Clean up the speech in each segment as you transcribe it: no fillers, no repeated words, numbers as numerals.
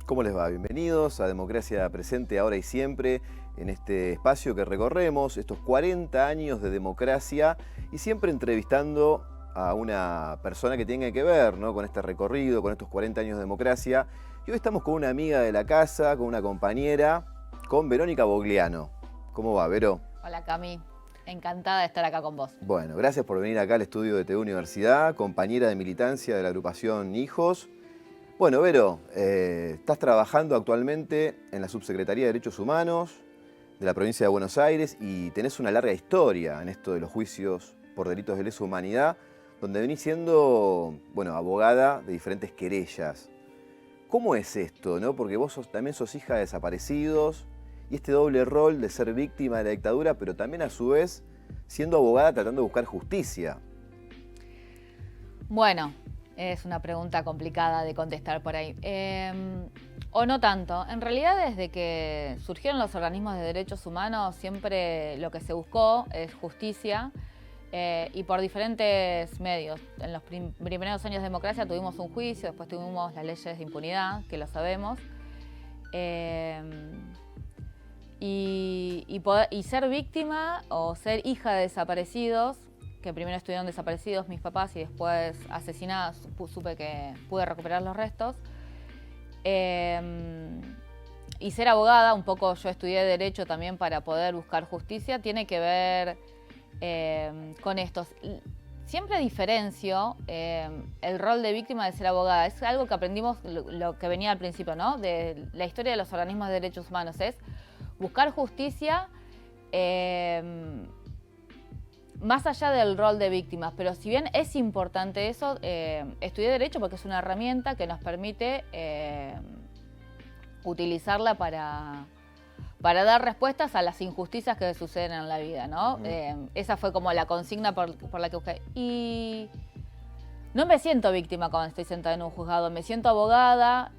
¿Cómo les va? Bienvenidos a Democracia Presente Ahora y Siempre, en este espacio que recorremos estos 40 años de democracia y siempre entrevistando a una persona que tenga que ver, ¿no?, con este recorrido, con estos 40 años de democracia. Y hoy estamos con una amiga de la casa, con una compañera, con Verónica Bogliano. ¿Cómo va, Vero? Hola, Cami. Encantada de estar acá con vos. Bueno, gracias por venir acá al estudio de TV Universidad, compañera de militancia de la agrupación Hijos. Bueno, Vero, estás trabajando actualmente en la Subsecretaría de Derechos Humanos de la provincia de Buenos Aires y tenés una larga historia en esto de los juicios por delitos de lesa humanidad, donde venís siendo, bueno, abogada de diferentes querellas. ¿Cómo es esto, no? Porque vos también sos hija de desaparecidos y este doble rol de ser víctima de la dictadura, pero también a su vez siendo abogada tratando de buscar justicia. Bueno, es una pregunta complicada de contestar por ahí. O no tanto. En realidad, desde que surgieron los organismos de derechos humanos, siempre lo que se buscó es justicia y por diferentes medios. En los primeros años de democracia tuvimos un juicio, después tuvimos las leyes de impunidad, que lo sabemos. Y ser víctima o ser hija de desaparecidos, que primero estuvieron desaparecidos mis papás y después asesinados, supe que pude recuperar los restos. Y ser abogada, un poco yo estudié Derecho también para poder buscar justicia, tiene que ver con esto. Siempre diferencio el rol de víctima de ser abogada. Es algo que aprendimos, lo que venía al principio, ¿no?, de la historia de los organismos de derechos humanos. Es buscar justicia más allá del rol de víctimas, pero si bien es importante eso, estudié Derecho porque es una herramienta que nos permite utilizarla para dar respuestas a las injusticias que suceden en la vida, ¿no? Esa fue como la consigna por la que busqué. Y no me siento víctima cuando estoy sentada en un juzgado, me siento abogada,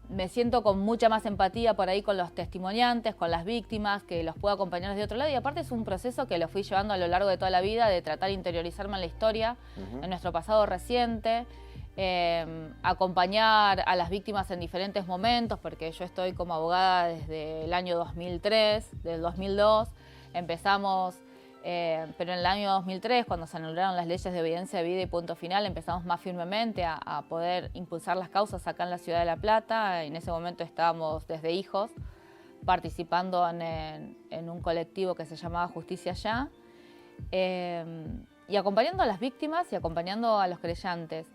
me siento con mucha más empatía por ahí con los testimoniantes, con las víctimas, que los puedo acompañar desde otro lado. Y aparte es un proceso que lo fui llevando a lo largo de toda la vida, de tratar de interiorizarme en la historia, en nuestro pasado reciente, acompañar a las víctimas en diferentes momentos, porque yo estoy como abogada desde el año 2003, del 2002. Empezamos, pero en el año 2003, cuando se anularon las leyes de obediencia de vida y punto final, empezamos más firmemente a poder impulsar las causas acá en la ciudad de La Plata. En ese momento estábamos desde Hijos participando en un colectivo que se llamaba Justicia Ya, y acompañando a las víctimas y acompañando a los querellantes.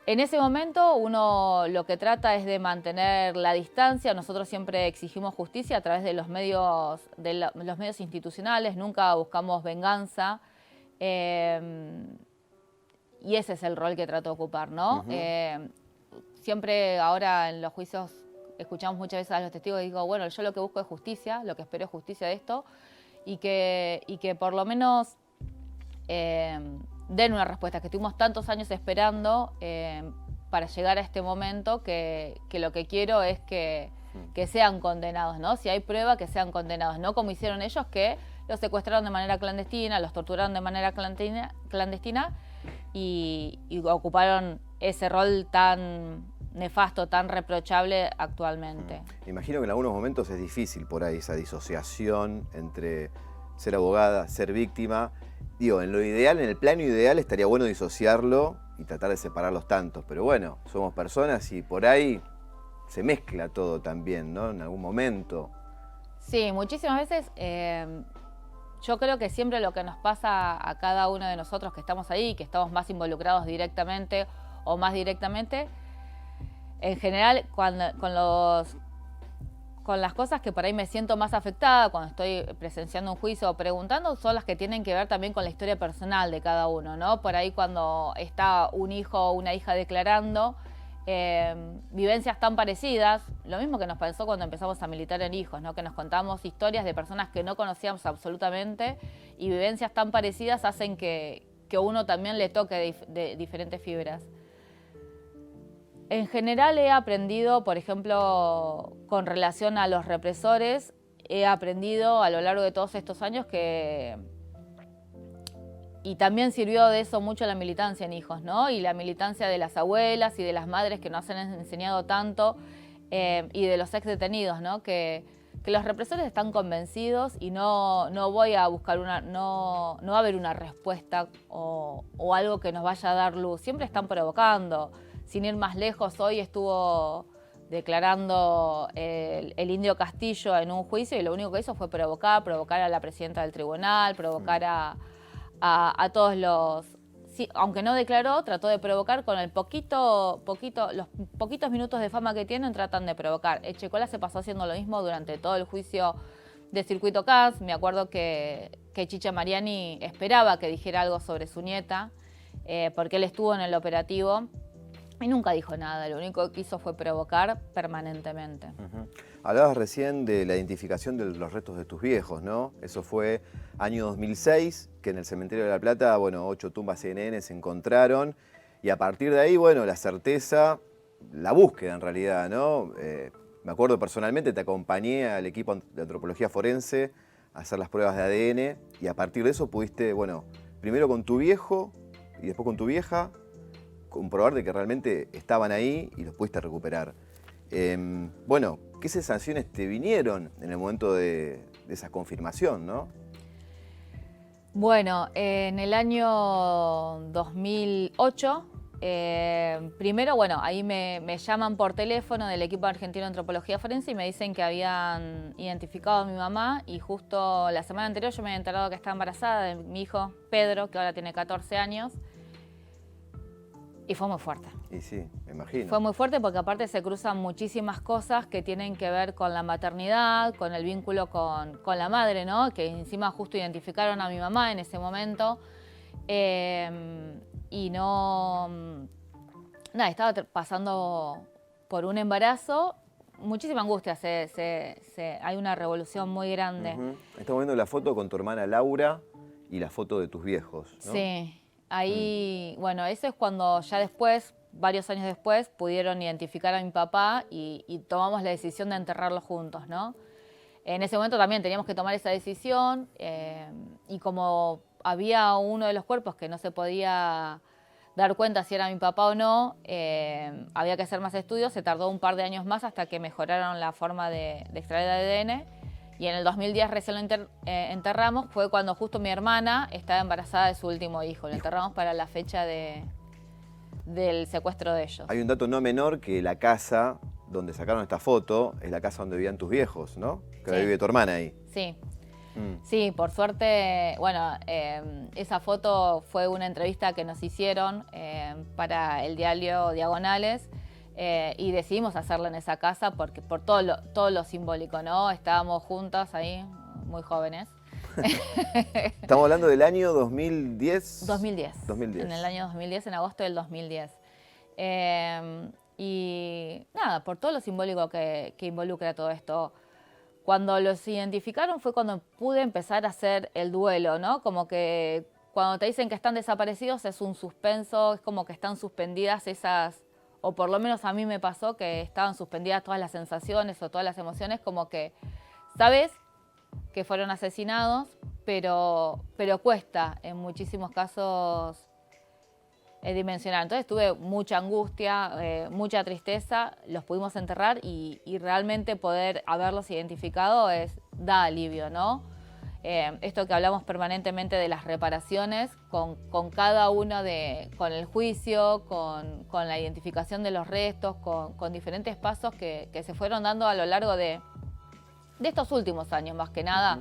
En ese momento uno lo que trata es de mantener la distancia. Nosotros siempre exigimos justicia a través de los medios, los medios institucionales, nunca buscamos venganza. Y ese es el rol que trato de ocupar, ¿no? Siempre ahora en los juicios escuchamos muchas veces a los testigos y digo, bueno, yo lo que busco es justicia, lo que espero es justicia de esto, y que por lo menos den una respuesta, que estuvimos tantos años esperando para llegar a este momento, que lo que quiero es que sean condenados, ¿no? Si hay prueba, que sean condenados, no como hicieron ellos, que los secuestraron de manera clandestina, los torturaron de manera clandestina y ocuparon ese rol tan nefasto, tan reprochable actualmente. Imagino que en algunos momentos es difícil por ahí esa disociación entre ser abogada, ser víctima. Digo, en lo ideal, en el plano ideal, estaría bueno disociarlo y tratar de separar los tantos. Pero bueno, somos personas y por ahí se mezcla todo también, ¿no? En algún momento. Sí, muchísimas veces. Yo creo que siempre lo que nos pasa a cada uno de nosotros que estamos ahí, que estamos más involucrados directamente o más directamente, en general, con las cosas que por ahí me siento más afectada cuando estoy presenciando un juicio o preguntando, son las que tienen que ver también con la historia personal de cada uno, ¿no? Por ahí cuando está un hijo o una hija declarando, vivencias tan parecidas, lo mismo que nos pasó cuando empezamos a militar en Hijos, ¿no? Que nos contamos historias de personas que no conocíamos absolutamente, y vivencias tan parecidas hacen que uno también le toque de diferentes fibras. En general he aprendido, por ejemplo, con relación a los represores, he aprendido a lo largo de todos estos años que también sirvió de eso mucho la militancia en hijos, ¿no? Y la militancia de las abuelas y de las madres que nos han enseñado tanto, y de los ex detenidos, ¿no? Que los represores están convencidos y no voy a buscar no va a haber una respuesta o algo que nos vaya a dar luz. Siempre están provocando. Sin ir más lejos, hoy estuvo declarando el Indio Castillo en un juicio y lo único que hizo fue provocar a la presidenta del tribunal, provocar a todos los... Sí, aunque no declaró, trató de provocar con los poquitos minutos de fama que tienen, tratan de provocar. Echecola se pasó haciendo lo mismo durante todo el juicio de Circuito CAS. Me acuerdo que Chicha Mariani esperaba que dijera algo sobre su nieta, porque él estuvo en el operativo y nunca dijo nada. Lo único que hizo fue provocar permanentemente. Hablabas recién de la identificación de los restos de tus viejos, ¿no? Eso fue año 2006, que en el cementerio de La Plata, bueno, 8 tumbas CNN se encontraron. Y a partir de ahí, bueno, la certeza, la búsqueda en realidad, ¿no? Me acuerdo personalmente, te acompañé al equipo de antropología forense a hacer las pruebas de ADN. Y a partir de eso pudiste, bueno, primero con tu viejo y después con tu vieja, comprobar de que realmente estaban ahí y los pudiste recuperar. Bueno, ¿qué sensaciones te vinieron en el momento de esa confirmación, no? Bueno, en el año 2008, primero, bueno, ahí me llaman por teléfono del equipo argentino de antropología forense y me dicen que habían identificado a mi mamá y justo la semana anterior yo me había enterado que estaba embarazada de mi hijo Pedro, que ahora tiene 14 años. Y fue muy fuerte. Y sí, me imagino. Fue muy fuerte porque aparte se cruzan muchísimas cosas que tienen que ver con la maternidad, con el vínculo con la madre, ¿no? Que encima justo identificaron a mi mamá en ese momento. Y no... Nada, estaba pasando por un embarazo, muchísima angustia, hay una revolución muy grande. Estamos viendo la foto con tu hermana Laura y la foto de tus viejos, ¿no? Sí. Ahí, bueno, eso es cuando ya después, varios años después, pudieron identificar a mi papá y tomamos la decisión de enterrarlo juntos, ¿no? En ese momento también teníamos que tomar esa decisión y como había uno de los cuerpos que no se podía dar cuenta si era mi papá o no, había que hacer más estudios, se tardó un par de años más hasta que mejoraron la forma de extraer ADN. Y en el 2010 recién lo enterramos, fue cuando justo mi hermana estaba embarazada de su último hijo. Lo enterramos para la fecha del secuestro de ellos. Hay un dato no menor que la casa donde sacaron esta foto es la casa donde vivían tus viejos, ¿no? Que Sí. vive tu hermana ahí. Sí. Sí, por suerte, bueno, esa foto fue una entrevista que nos hicieron para el diario Diagonales. Y decidimos hacerla en esa casa porque por todo lo simbólico, ¿no? Estábamos juntas ahí, muy jóvenes. Estamos hablando del año 2010. 2010. 2010. En el año 2010, en agosto del 2010. Y nada, por todo lo simbólico que involucra todo esto. Cuando los identificaron fue cuando pude empezar a hacer el duelo, ¿no? Como que cuando te dicen que están desaparecidos es un suspenso, es como que están suspendidas esas... O por lo menos a mí me pasó que estaban suspendidas todas las sensaciones o todas las emociones, como que sabes que fueron asesinados, pero cuesta en muchísimos casos dimensionar. Entonces tuve mucha angustia, mucha tristeza, los pudimos enterrar y realmente poder haberlos identificado da alivio, ¿no? Esto que hablamos permanentemente de las reparaciones, con cada uno con el juicio, con la identificación de los restos, con diferentes pasos que se fueron dando a lo largo de estos últimos años, más que nada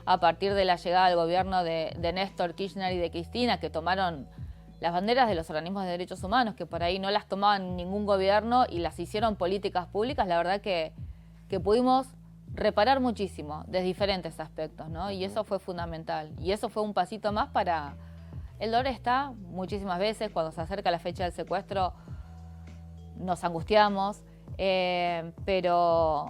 a partir de la llegada al gobierno de Néstor Kirchner y de Cristina, que tomaron las banderas de los organismos de derechos humanos, que por ahí no las tomaban ningún gobierno y las hicieron políticas públicas. La verdad que pudimos reparar muchísimo de diferentes aspectos, ¿no? Y eso fue fundamental. Y eso fue un pasito más para... El dolor está muchísimas veces, cuando se acerca la fecha del secuestro, nos angustiamos, pero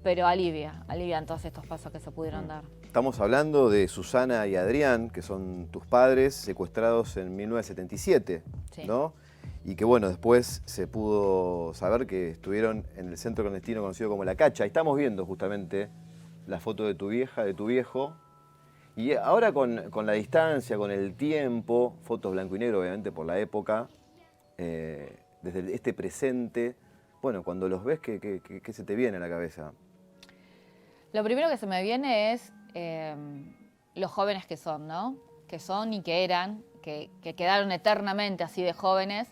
alivian todos estos pasos que se pudieron dar. Estamos hablando de Susana y Adrián, que son tus padres, secuestrados en 1977, Sí. ¿no? Y que bueno, después se pudo saber que estuvieron en el centro clandestino conocido como La Cacha. Ahí estamos viendo justamente la foto de tu vieja, de tu viejo. Y ahora con la distancia, con el tiempo, fotos blanco y negro obviamente por la época, desde este presente, bueno, cuando los ves, ¿qué se te viene a la cabeza? Lo primero que se me viene es los jóvenes que son, ¿no? Que son y que eran, que quedaron eternamente así de jóvenes.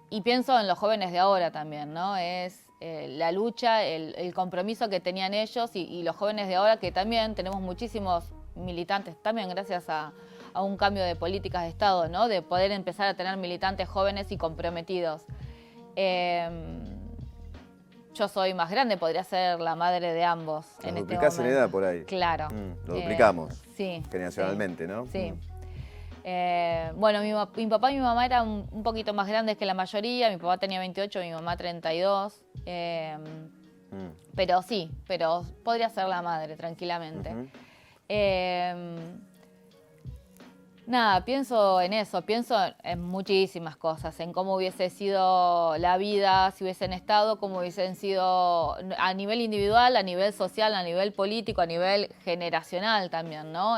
Y pienso en los jóvenes de ahora también, ¿no? Es la lucha, el compromiso que tenían ellos y los jóvenes de ahora, que también tenemos muchísimos militantes, también gracias a un cambio de políticas de Estado, ¿no? De poder empezar a tener militantes jóvenes y comprometidos. Yo soy más grande, podría ser la madre de ambos en este Duplicás en momento. edad por ahí. Claro. Lo duplicamos. Sí. Generacionalmente, sí, ¿no? Sí. Bueno, mi papá y mi mamá eran un poquito más grandes que la mayoría. Mi papá tenía 28, mi mamá 32. Pero sí, pero podría ser la madre tranquilamente. Nada, pienso en eso, pienso en muchísimas cosas, en cómo hubiese sido la vida si hubiesen estado, cómo hubiesen sido a nivel individual, a nivel social, a nivel político, a nivel generacional también, ¿no?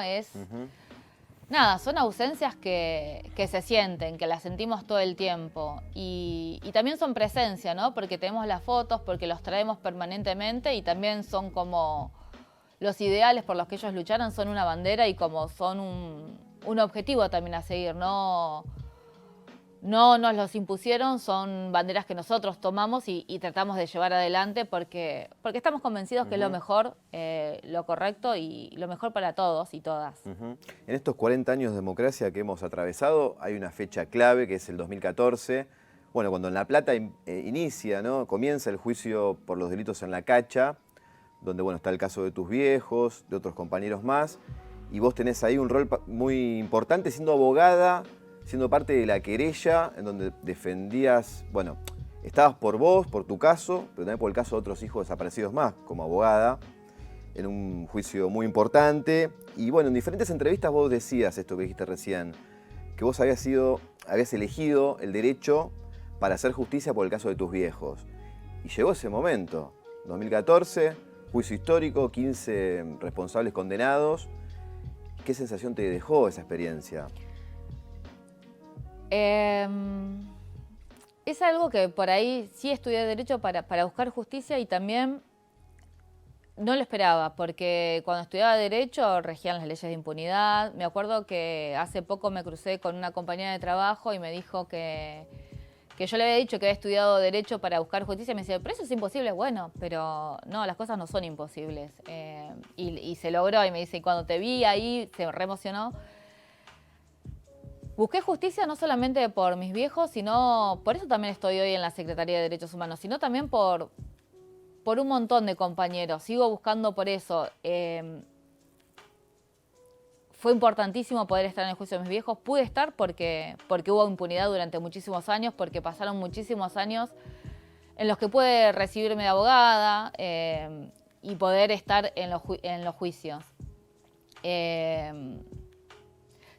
Nada, son ausencias que se sienten, que las sentimos todo el tiempo. Y también son presencia, ¿no? Porque tenemos las fotos, porque los traemos permanentemente y también son como los ideales por los que ellos lucharon, son una bandera y como son un objetivo también a seguir. No nos los impusieron, son banderas que nosotros tomamos y tratamos de llevar adelante porque estamos convencidos que es lo mejor, lo correcto y lo mejor para todos y todas. En estos 40 años de democracia que hemos atravesado, hay una fecha clave que es el 2014. Bueno, cuando en La Plata inicia, ¿no? Comienza el juicio por los delitos en la Cacha, donde bueno, está el caso de tus viejos, de otros compañeros más, y vos tenés ahí un rol muy importante siendo abogada, siendo parte de la querella, en donde defendías, bueno, estabas por vos, por tu caso, pero también por el caso de otros hijos desaparecidos más, como abogada, en un juicio muy importante. Y bueno, en diferentes entrevistas vos decías esto que dijiste recién, que vos habías elegido el derecho para hacer justicia por el caso de tus viejos. Y llegó ese momento, 2014, juicio histórico, 15 responsables condenados. ¿Qué sensación te dejó esa experiencia? Es algo que por ahí sí estudié Derecho para buscar justicia y también no lo esperaba, porque cuando estudiaba Derecho regían las leyes de impunidad. Me acuerdo que hace poco me crucé con una compañera de trabajo y me dijo que yo le había dicho que había estudiado Derecho para buscar justicia y me decía, pero eso es imposible. Bueno, pero no, las cosas no son imposibles. Y se logró y me dice, y cuando te vi ahí se re emocionó. Busqué justicia no solamente por mis viejos, sino por eso también estoy hoy en la Secretaría de Derechos Humanos, sino también por un montón de compañeros. Sigo buscando por eso. Fue importantísimo poder estar en el juicio de mis viejos. Pude estar porque hubo impunidad durante muchísimos años, porque pasaron muchísimos años en los que pude recibirme de abogada y poder estar en los juicios.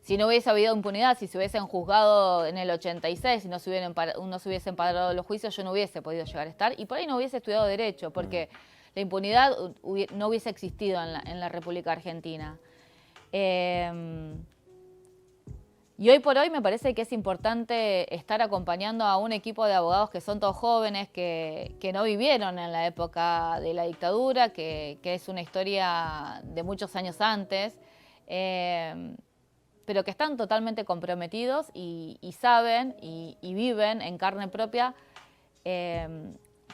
Si no hubiese habido impunidad, si se hubiesen juzgado en el 86, si no se hubiesen parado los juicios, yo no hubiese podido llegar a estar y por ahí no hubiese estudiado Derecho, porque la impunidad no hubiese existido en la República Argentina. Y hoy por hoy me parece que es importante estar acompañando a un equipo de abogados que son todos jóvenes, que no vivieron en la época de la dictadura, que es una historia de muchos años antes. Pero que están totalmente comprometidos y saben y viven en carne propia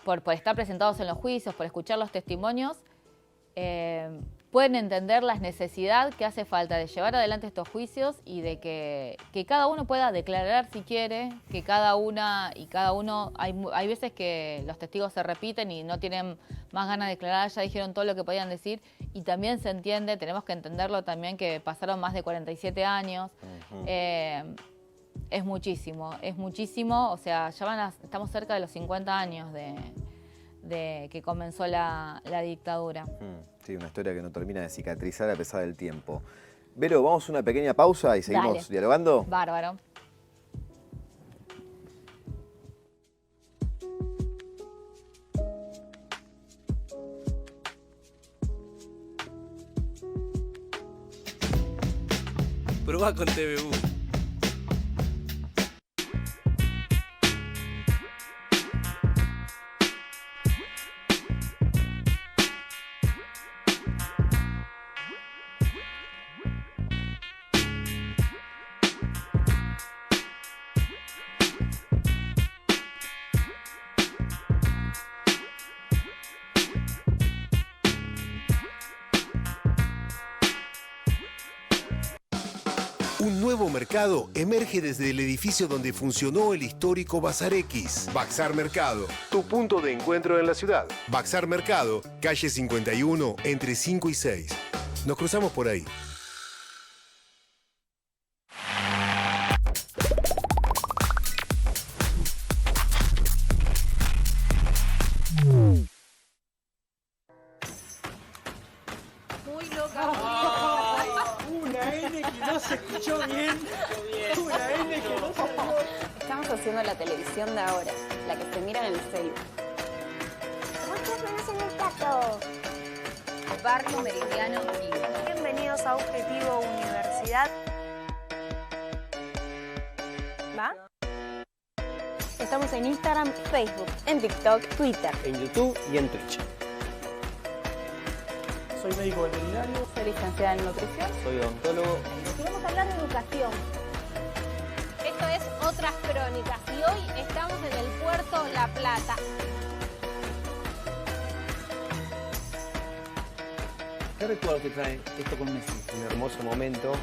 por estar presentados en los juicios, por escuchar los testimonios, pueden entender la necesidad que hace falta de llevar adelante estos juicios y de que cada uno pueda declarar si quiere, que cada uno, hay veces que los testigos se repiten y no tienen más ganas de declarar, ya dijeron todo lo que podían decir y también se entiende, tenemos que entenderlo también que pasaron más de 47 años. Es muchísimo, o sea, estamos cerca de los 50 años de que comenzó la dictadura. Sí, una historia que no termina de cicatrizar a pesar del tiempo. Vero, vamos a una pequeña pausa y seguimos dialogando. Bárbaro. Probá con TVU. Un nuevo mercado emerge desde el edificio donde funcionó el histórico Bazar X. Baxar Mercado, tu punto de encuentro en la ciudad. Baxar Mercado, calle 51, entre 5 y 6. Nos cruzamos por ahí. Muy loca. Ay, una N que no se escuchó bien. Una N que no se escuchó. Estamos haciendo la televisión de ahora, la que se mira en el celu. Muchos menos en el plato. Barrio Meridiano Vivo. Bienvenidos a Objetivo Universidad. ¿Va? Estamos en Instagram, Facebook, en TikTok, Twitter. En YouTube y en Twitch. Soy médico veterinario. Soy licenciada en nutrición. Soy odontólogo. Queremos hablar de educación. Esto es Otras Crónicas y hoy estamos en el puerto La Plata. ¿Qué recuerdo te trae esto con Messi? Un hermoso momento.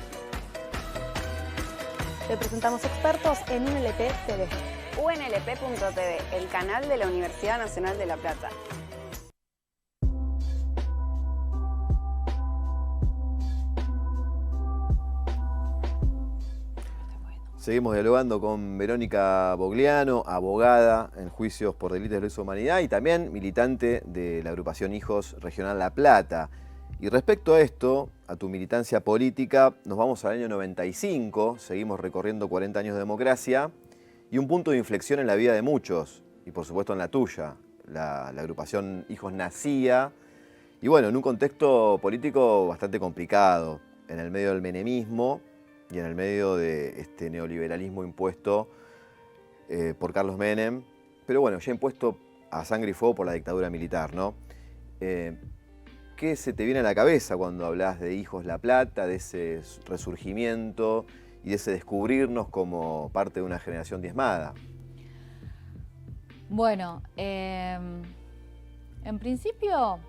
Le presentamos expertos en UNLP TV. UNLP.tv, el canal de la Universidad Nacional de La Plata. Seguimos dialogando con Verónica Bogliano, abogada en juicios por delitos de lesa humanidad y también militante de la agrupación Hijos Regional La Plata. Y respecto a esto, a tu militancia política, nos vamos al año 95, seguimos recorriendo 40 años de democracia y un punto de inflexión en la vida de muchos, y por supuesto en la tuya. La agrupación Hijos nacía, y bueno, en un contexto político bastante complicado, en el medio del menemismo y en el medio de este neoliberalismo impuesto por Carlos Menem, pero bueno, ya impuesto a sangre y fuego por la dictadura militar, ¿no? ¿Qué se te viene a la cabeza cuando hablas de Hijos La Plata, de ese resurgimiento y de ese descubrirnos como parte de una generación diezmada? Bueno, en principio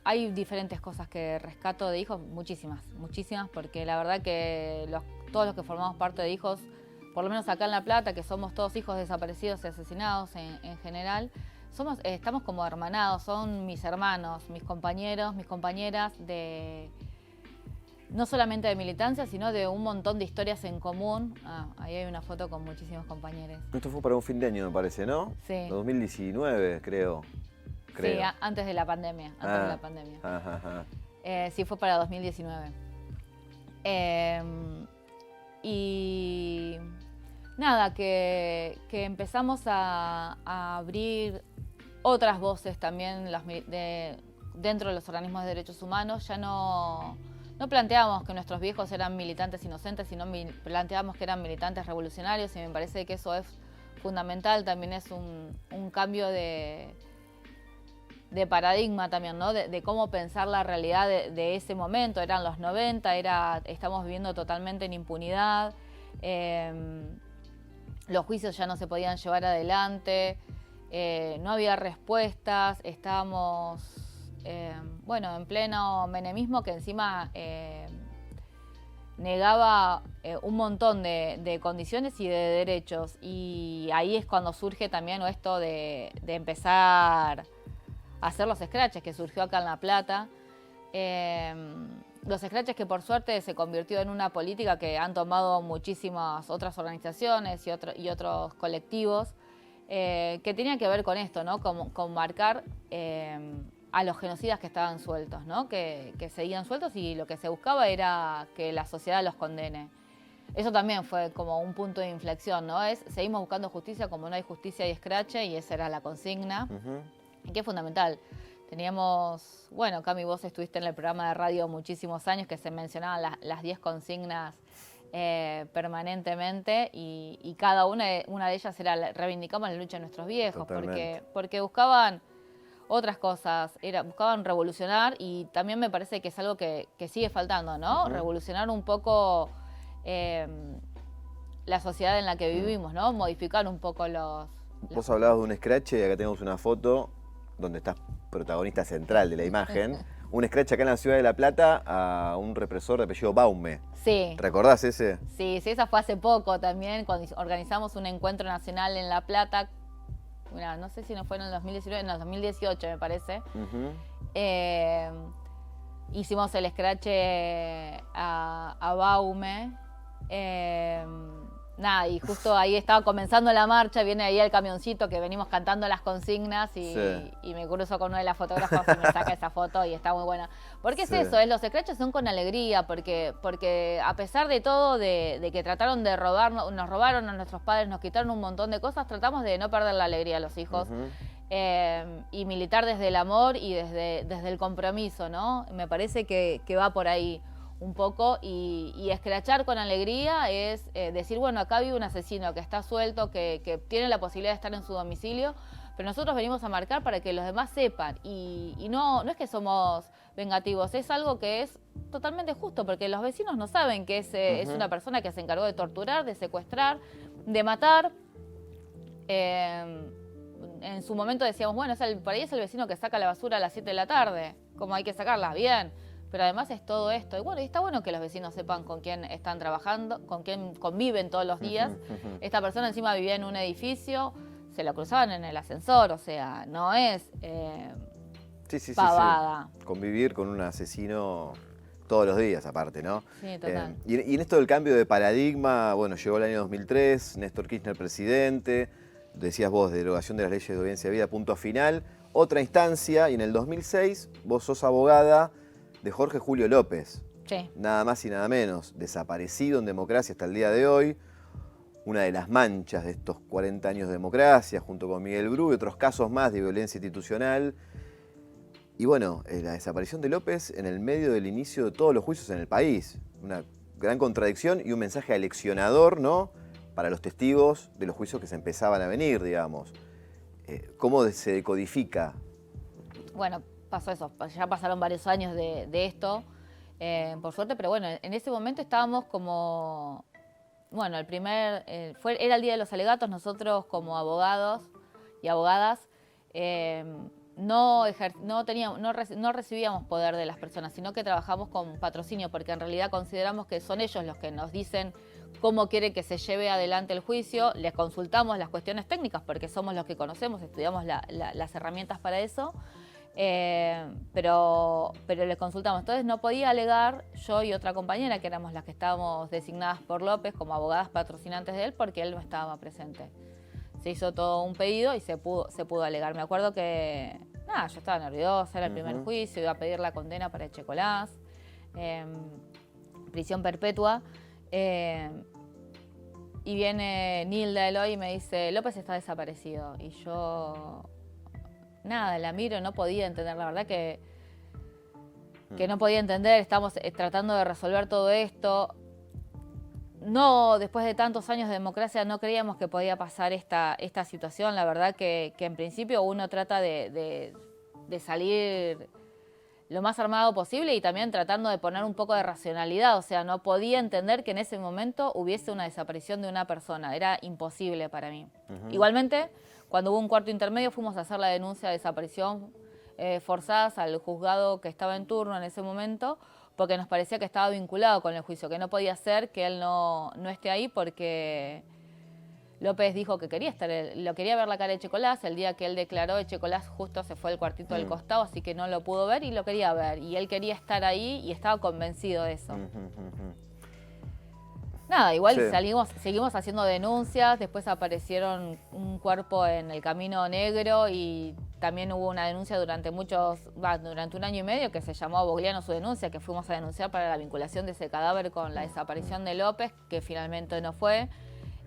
hay diferentes cosas que rescato de Hijos, muchísimas, porque la verdad que todos los que formamos parte de Hijos, por lo menos acá en La Plata, que somos todos hijos desaparecidos y asesinados en general, estamos como hermanados, son mis hermanos, mis compañeros, mis compañeras no solamente de militancia, sino de un montón de historias en común. Ahí hay una foto con muchísimos compañeros. Esto fue para un fin de año, me parece, ¿no? Sí. 2019, creo. Sí, antes de la pandemia. Sí, fue para 2019. Y nada, que empezamos a abrir otras voces también dentro de los organismos de derechos humanos. Ya no planteábamos que nuestros viejos eran militantes inocentes, sino planteábamos que eran militantes revolucionarios, y me parece que eso es fundamental. También es un cambio de paradigma también, ¿no? De cómo pensar la realidad de ese momento. Eran los 90, estamos viviendo totalmente en impunidad, los juicios ya no se podían llevar adelante, no había respuestas, estábamos en pleno menemismo que encima negaba un montón de condiciones y de derechos, y ahí es cuando surge también esto de empezar a hacer los scratches, que surgió acá en La Plata. Los scratches que por suerte se convirtió en una política que han tomado muchísimas otras organizaciones y otros colectivos, que tenía que ver con esto, ¿no? Con marcar a los genocidas que estaban sueltos, ¿no? Que seguían sueltos, y lo que se buscaba era que la sociedad los condene. Eso también fue como un punto de inflexión, ¿no? Seguimos buscando justicia como no hay justicia y escrache, y esa era la consigna. Y que es fundamental. Teníamos, bueno, Cami, vos estuviste en el programa de radio muchísimos años que se mencionaban las 10 consignas permanentemente y cada una de ellas era reivindicamos la lucha de nuestros viejos, porque buscaban otras cosas, buscaban revolucionar y también me parece que es algo que sigue faltando, ¿no? Revolucionar un poco la sociedad en la que vivimos, ¿no? Modificar un poco Vos hablabas de un scratch y acá tenemos una foto donde estás protagonista central de la imagen. Un scratch acá en la ciudad de La Plata a un represor de apellido Baume. Sí. ¿Recordás ese? Sí, esa fue hace poco también, cuando organizamos un encuentro nacional en La Plata. Mira, no sé si no fue en el 2019, en el 2018 me parece. Hicimos el scratch a Baume. Nada, y justo ahí estaba comenzando la marcha, viene ahí el camioncito que venimos cantando las consignas y me cruzo con uno de las fotógrafos y me saca esa foto y está muy buena. Porque es eso, los scratches son con alegría, porque a pesar de todo, de que trataron de robarnos, nos robaron a nuestros padres, nos quitaron un montón de cosas, tratamos de no perder la alegría a los hijos. Y militar desde el amor y desde el compromiso, ¿no? Me parece que va por ahí un poco y escrachar con alegría es decir, bueno, acá vive un asesino que está suelto, que tiene la posibilidad de estar en su domicilio, pero nosotros venimos a marcar para que los demás sepan y no es que somos vengativos, es algo que es totalmente justo, porque los vecinos no saben que es una persona que se encargó de torturar, de secuestrar, de matar. En su momento decíamos, bueno, por ahí es el vecino que saca la basura a las 7 de la tarde, ¿cómo hay que sacarla? Bien. Pero además es todo esto. Y bueno, está bueno que los vecinos sepan con quién están trabajando, con quién conviven todos los días. Esta persona encima vivía en un edificio, se lo cruzaban en el ascensor, o sea, no es pavada. Sí. Convivir con un asesino todos los días aparte, ¿no? Sí, total. Y en esto del cambio de paradigma, bueno, llegó el año 2003, Néstor Kirchner presidente, decías vos, derogación de las leyes de obediencia de vida, punto final. Otra instancia, y en el 2006 vos sos abogada de Jorge Julio López, nada más y nada menos, desaparecido en democracia hasta el día de hoy, una de las manchas de estos 40 años de democracia, junto con Miguel Bru y otros casos más de violencia institucional. Y bueno, la desaparición de López en el medio del inicio de todos los juicios en el país, una gran contradicción y un mensaje aleccionador, ¿no?, para los testigos de los juicios que se empezaban a venir, digamos. ¿Cómo se decodifica? Bueno, pasó eso, ya pasaron varios años de esto, por suerte, pero bueno, en ese momento estábamos como, bueno, era el Día de los Alegatos, nosotros como abogados y abogadas no recibíamos poder de las personas, sino que trabajamos con patrocinio, porque en realidad consideramos que son ellos los que nos dicen cómo quieren que se lleve adelante el juicio, les consultamos las cuestiones técnicas, porque somos los que conocemos, estudiamos las herramientas para eso, pero les consultamos. Entonces no podía alegar yo y otra compañera, que éramos las que estábamos designadas por López como abogadas patrocinantes de él, porque él no estaba presente. Se hizo todo un pedido y se pudo alegar. Me acuerdo que, yo estaba nerviosa, era el primer juicio, iba a pedir la condena para Echecolás, prisión perpetua. Y viene Nilda Eloy y me dice, López está desaparecido. Y yo, la miro, no podía entender, la verdad que no podía entender. Estamos tratando de resolver todo esto. No, después de tantos años de democracia no creíamos que podía pasar esta situación. La verdad que en principio uno trata de salir lo más armado posible y también tratando de poner un poco de racionalidad. O sea, no podía entender que en ese momento hubiese una desaparición de una persona. Era imposible para mí. Igualmente, cuando hubo un cuarto intermedio, fuimos a hacer la denuncia de desaparición forzadas al juzgado que estaba en turno en ese momento, porque nos parecía que estaba vinculado con el juicio, que no podía ser que él no esté ahí, porque López dijo que quería ver la cara de Echecolás. El día que él declaró, Echecolás justo se fue al cuartito del costado, así que no lo pudo ver y lo quería ver. Y él quería estar ahí y estaba convencido de eso. Igual seguimos haciendo denuncias. Después aparecieron un cuerpo en el Camino Negro y también hubo una denuncia durante un año y medio que se llamó Bogliano su denuncia, que fuimos a denunciar para la vinculación de ese cadáver con la desaparición de López, que finalmente no fue.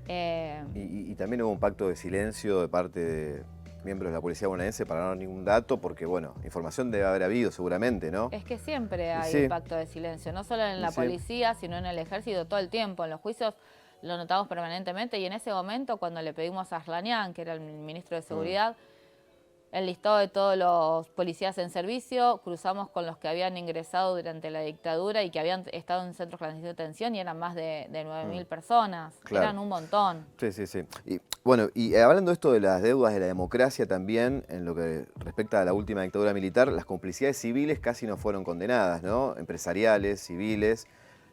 Y también hubo un pacto de silencio de parte miembros de la policía bonaerense para no dar ningún dato, porque, bueno, información debe haber habido seguramente, ¿no? Es que siempre hay Sí. pacto de silencio, no solo en la Sí. policía, sino en el ejército todo el tiempo. En los juicios lo notamos permanentemente y en ese momento cuando le pedimos a Arlanian, que era el ministro de Seguridad, el listado de todos los policías en servicio, cruzamos con los que habían ingresado durante la dictadura y que habían estado en centros clandestinos de detención y eran más de 9.000 personas. Claro. Eran un montón. Sí, sí, sí. Y bueno, y hablando de esto de las deudas de la democracia también, en lo que respecta a la última dictadura militar, las complicidades civiles casi no fueron condenadas, ¿no? Empresariales, civiles.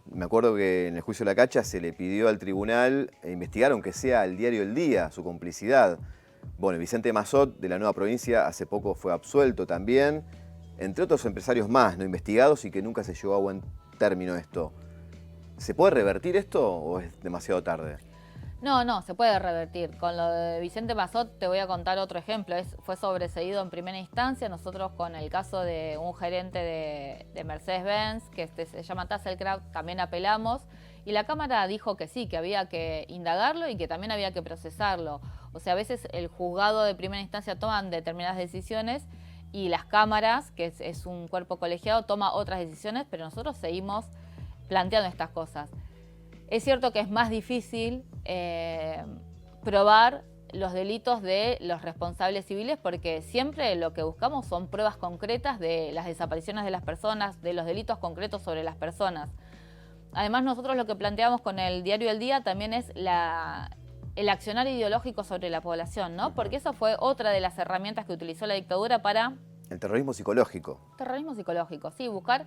Me acuerdo que en el juicio de la Cacha se le pidió al tribunal investigar, aunque sea al diario El Día, su complicidad. Bueno, Vicente Mazot, de la Nueva Provincia, hace poco fue absuelto también, entre otros empresarios más, ¿no? Investigados y que nunca se llevó a buen término esto. ¿Se puede revertir esto o es demasiado tarde? No, se puede revertir. Con lo de Vicente Mazot te voy a contar otro ejemplo. Fue sobreseído en primera instancia. Nosotros con el caso de un gerente de Mercedes-Benz, que se llama Tasselkraft, también apelamos. Y la Cámara dijo que sí, que había que indagarlo y que también había que procesarlo. O sea, a veces el juzgado de primera instancia toman determinadas decisiones y las cámaras, que es un cuerpo colegiado, toma otras decisiones, pero nosotros seguimos planteando estas cosas. Es cierto que es más difícil probar los delitos de los responsables civiles porque siempre lo que buscamos son pruebas concretas de las desapariciones de las personas, de los delitos concretos sobre las personas. Además, nosotros lo que planteamos con el diario El Día también es el accionar ideológico sobre la población, ¿no? Porque eso fue otra de las herramientas que utilizó la dictadura para... El terrorismo psicológico. Terrorismo psicológico, sí, buscar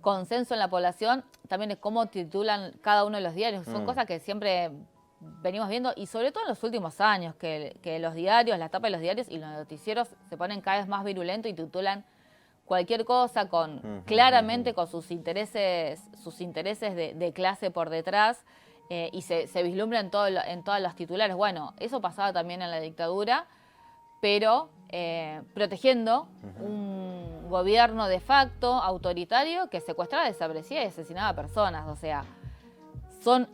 consenso en la población, también es cómo titulan cada uno de los diarios. Son cosas que siempre venimos viendo y sobre todo en los últimos años, que los diarios, la tapa de los diarios y los noticieros se ponen cada vez más virulentos y titulan cualquier cosa claramente con sus intereses de clase por detrás y se vislumbra en todos los titulares. Bueno, eso pasaba también en la dictadura, pero protegiendo un gobierno de facto autoritario que secuestraba, desaparecía y asesinaba a personas. O sea, son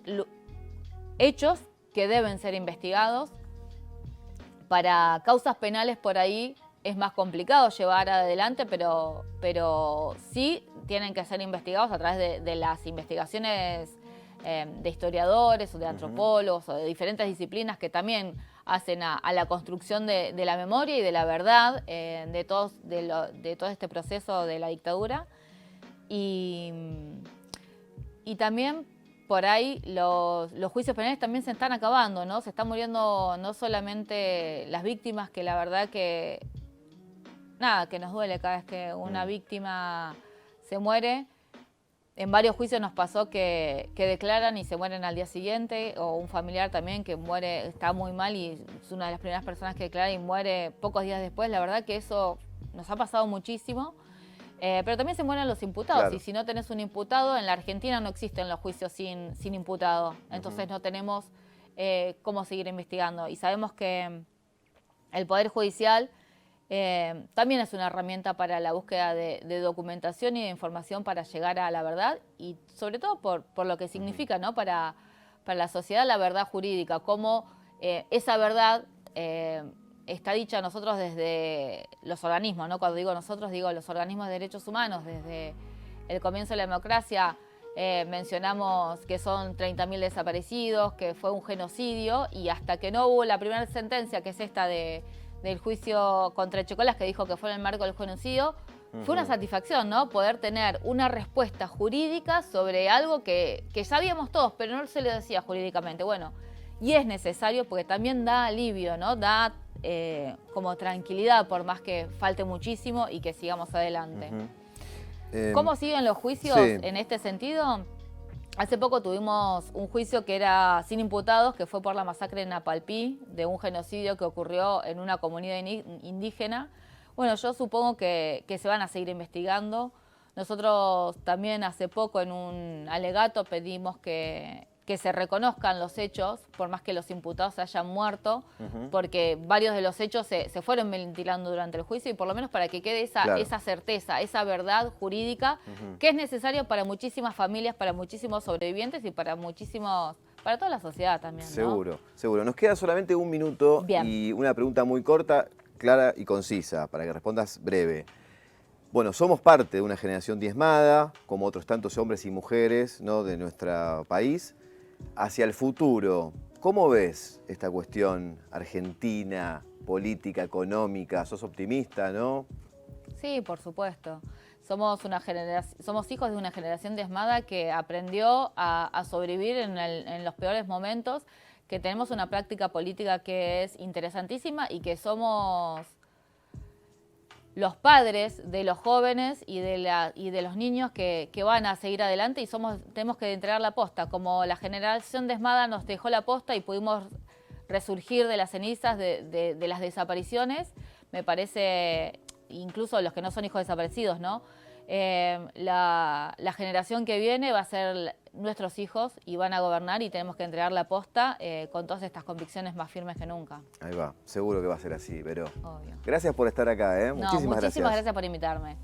hechos que deben ser investigados. Para causas penales por ahí es más complicado llevar adelante, pero sí tienen que ser investigados a través de las investigaciones de historiadores o de antropólogos o de diferentes disciplinas que también hacen a la construcción de la memoria y de la verdad de todo este proceso de la dictadura. Y también por ahí los juicios penales también se están acabando, ¿no? Se están muriendo no solamente las víctimas, que la verdad que nos duele cada vez que una víctima se muere. En varios juicios nos pasó que declaran y se mueren al día siguiente, o un familiar también que muere, está muy mal y es una de las primeras personas que declara y muere pocos días después. La verdad que eso nos ha pasado muchísimo. Pero también se mueren los imputados, Claro. y si no tenés un imputado, en la Argentina no existen los juicios sin imputado. Entonces no tenemos cómo seguir investigando. Y sabemos que el Poder Judicial también es una herramienta para la búsqueda de documentación y de información para llegar a la verdad y sobre todo por lo que significa, ¿no? para la sociedad la verdad jurídica, cómo esa verdad está dicha a nosotros desde los organismos, ¿no? Cuando digo nosotros, digo los organismos de derechos humanos. Desde el comienzo de la democracia mencionamos que son 30.000 desaparecidos, que fue un genocidio, y hasta que no hubo la primera sentencia, que es esta del juicio contra Echecolas, que dijo que fue en el marco del genocidio, fue una satisfacción, ¿no? Poder tener una respuesta jurídica sobre algo que sabíamos todos, pero no se le decía jurídicamente. Bueno, y es necesario porque también da alivio, ¿no? Da como tranquilidad, por más que falte muchísimo y que sigamos adelante. ¿Cómo siguen los juicios en este sentido? Hace poco tuvimos un juicio que era sin imputados, que fue por la masacre en Napalpí, de un genocidio que ocurrió en una comunidad indígena. Bueno, yo supongo que se van a seguir investigando. Nosotros también hace poco en un alegato pedimos que se reconozcan los hechos, por más que los imputados hayan muerto, porque varios de los hechos se fueron ventilando durante el juicio, y por lo menos para que quede esa certeza, esa verdad jurídica, que es necesaria para muchísimas familias, para muchísimos sobrevivientes y para muchísimos para toda la sociedad también, ¿no? Seguro, seguro. Nos queda solamente un minuto Bien. y una pregunta muy corta, clara y concisa, para que respondas breve. Bueno, somos parte de una generación diezmada, como otros tantos hombres y mujeres, ¿no?, de nuestro país. Hacia el futuro, ¿cómo ves esta cuestión argentina, política, económica? ¿Sos optimista, no? Sí, por supuesto. Somos hijos de una generación diezmada que aprendió a sobrevivir en los peores momentos, que tenemos una práctica política que es interesantísima y que somos los padres de los jóvenes y de los niños que van a seguir adelante y tenemos que entregar la posta. Como la generación diezmada nos dejó la posta y pudimos resurgir de las cenizas de las desapariciones, me parece, incluso los que no son hijos desaparecidos, ¿no? La generación que viene va a ser nuestros hijos y van a gobernar y tenemos que entregar la posta con todas estas convicciones más firmes que nunca. Ahí va, seguro que va a ser así, pero Obvio. gracias por estar acá, ¿eh? No, Muchísimas gracias. Muchísimas gracias por invitarme.